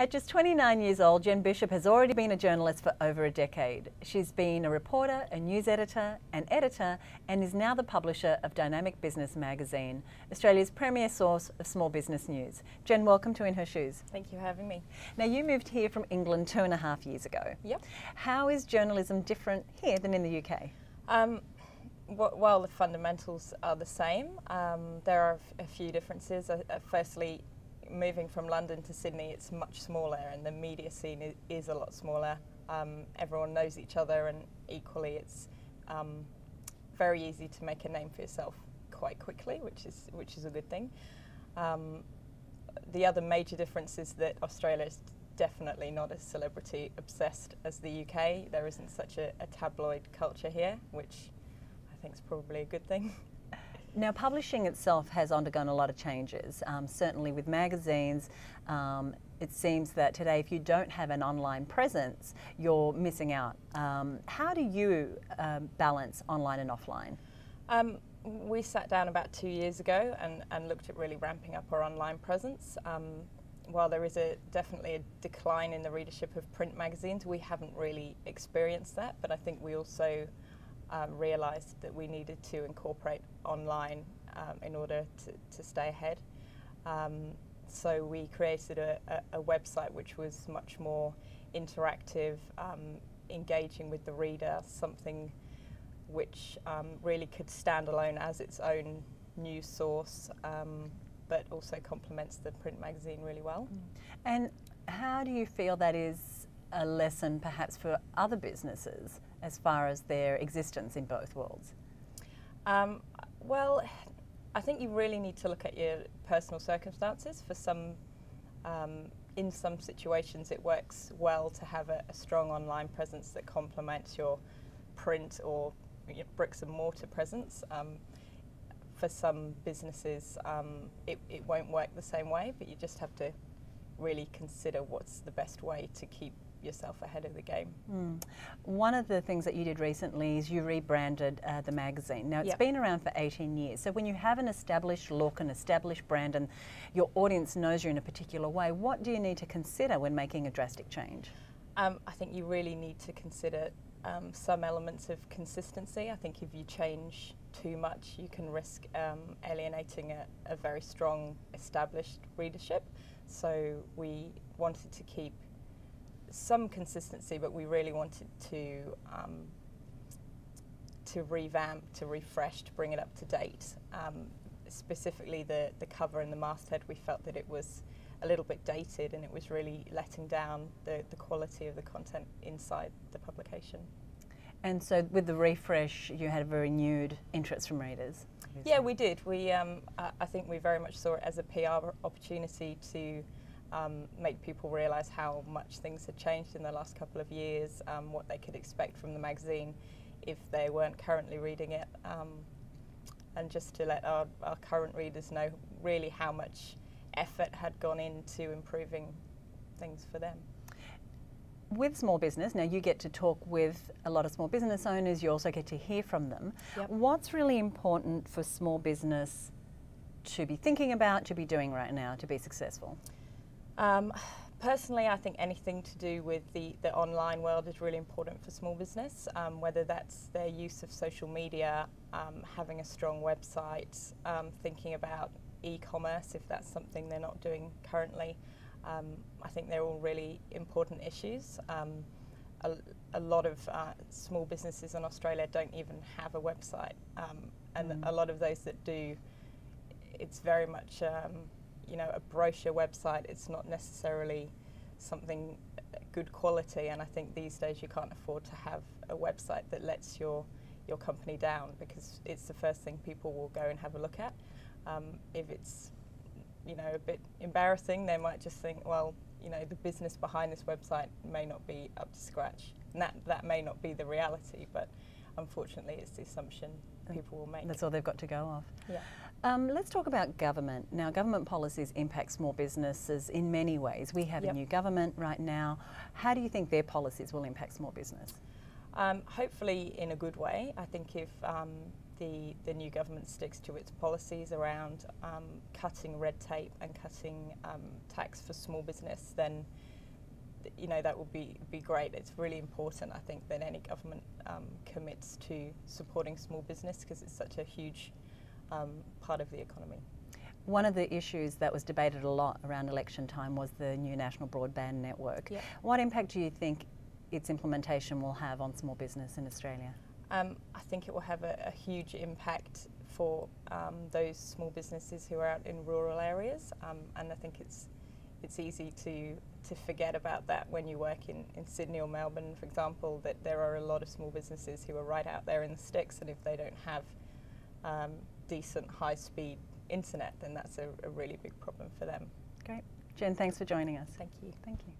At just 29 years old, Jen Bishop has already been a journalist for over a decade. She's been a reporter, a news editor, an editor, and is now the publisher of Dynamic Business magazine, Australia's premier source of small business news. Jen, welcome to In Her Shoes. Thank you for having me. Now, you moved here from England 2.5 years ago. Yep. How is journalism different here than in the UK? Well, the fundamentals are the same. There are a few differences. Firstly, moving from London to Sydney, it's much smaller, and the media scene is a lot smaller. Everyone knows each other, and equally it's very easy to make a name for yourself quite quickly, which is a good thing. The other major difference is that Australia is definitely not as celebrity obsessed as the UK. There isn't such a tabloid culture here, which I think is probably a good thing. Now, publishing itself has undergone a lot of changes. Certainly with magazines, it seems that today if you don't have an online presence, you're missing out. How do you balance online and offline? We sat down about 2 years ago and looked at really ramping up our online presence. While there is definitely a decline in the readership of print magazines, we haven't really experienced that, but I think we also realised that we needed to incorporate online in order to stay ahead. So we created a website which was much more interactive, engaging with the reader, something which really could stand alone as its own news source, but also complements the print magazine really well. And how do you feel that is a lesson perhaps for other businesses as far as their existence in both worlds? Well, I think you really need to look at your personal circumstances. For some, in some situations it works well to have a strong online presence that complements your print or bricks and mortar presence. For some businesses it won't work the same way, but you just have to really consider what's the best way to keep yourself ahead of the game. One of the things that you did recently is you rebranded the magazine. Now, it's been around for 18 years, so when you have an established look, an established brand, and your audience knows you in a particular way, what do you need to consider when making a drastic change? I think you really need to consider some elements of consistency. I think if you change too much, you can risk alienating a very strong established readership. So we wanted to keep some consistency, but we really wanted to revamp, to refresh, to bring it up to date. Specifically the cover and the masthead, we felt that it was a little bit dated and it was really letting down the quality of the content inside the publication. And so with the refresh, you had a very renewed interest from readers? Yeah, we did. I think we very much saw it as a PR opportunity to make people realise how much things had changed in the last couple of years, what they could expect from the magazine if they weren't currently reading it, and just to let our current readers know really how much effort had gone into improving things for them. With small business, now you get to talk with a lot of small business owners, you also get to hear from them. Yep. What's really important for small business to be thinking about, to be doing right now, to be successful? Personally, I think anything to do with the online world is really important for small business, whether that's their use of social media, having a strong website, thinking about e-commerce if that's something they're not doing currently. I think they're all really important issues. A lot of small businesses in Australia don't even have a website, and a lot of those that do, it's very much a brochure website. It's not necessarily something good quality, and I think these days you can't afford to have a website that lets your company down, because it's the first thing people will go and have a look at. If it's a bit embarrassing, they might just think, well, the business behind this website may not be up to scratch. And that may not be the reality, but unfortunately it's the assumption people will make. That's all they've got to go off. Yeah. Let's talk about government. Now, government policies impact small businesses in many ways. We have a new government right now. How do you think their policies will impact small business? Hopefully in a good way. I think if the new government sticks to its policies around cutting red tape and cutting tax for small business, then you know, that would be great. It's really important, I think, that any government commits to supporting small business, because it's such a huge part of the economy. One of the issues that was debated a lot around election time was the new national broadband network. Yep. What impact do you think its implementation will have on small business in Australia? I think it will have a huge impact for those small businesses who are out in rural areas, and I think it's easy to forget about that when you work in Sydney or Melbourne, for example, that there are a lot of small businesses who are right out there in the sticks, and if they don't have decent high-speed internet, then that's a really big problem for them. Great. Jen, thanks for joining us. Thank you. Thank you.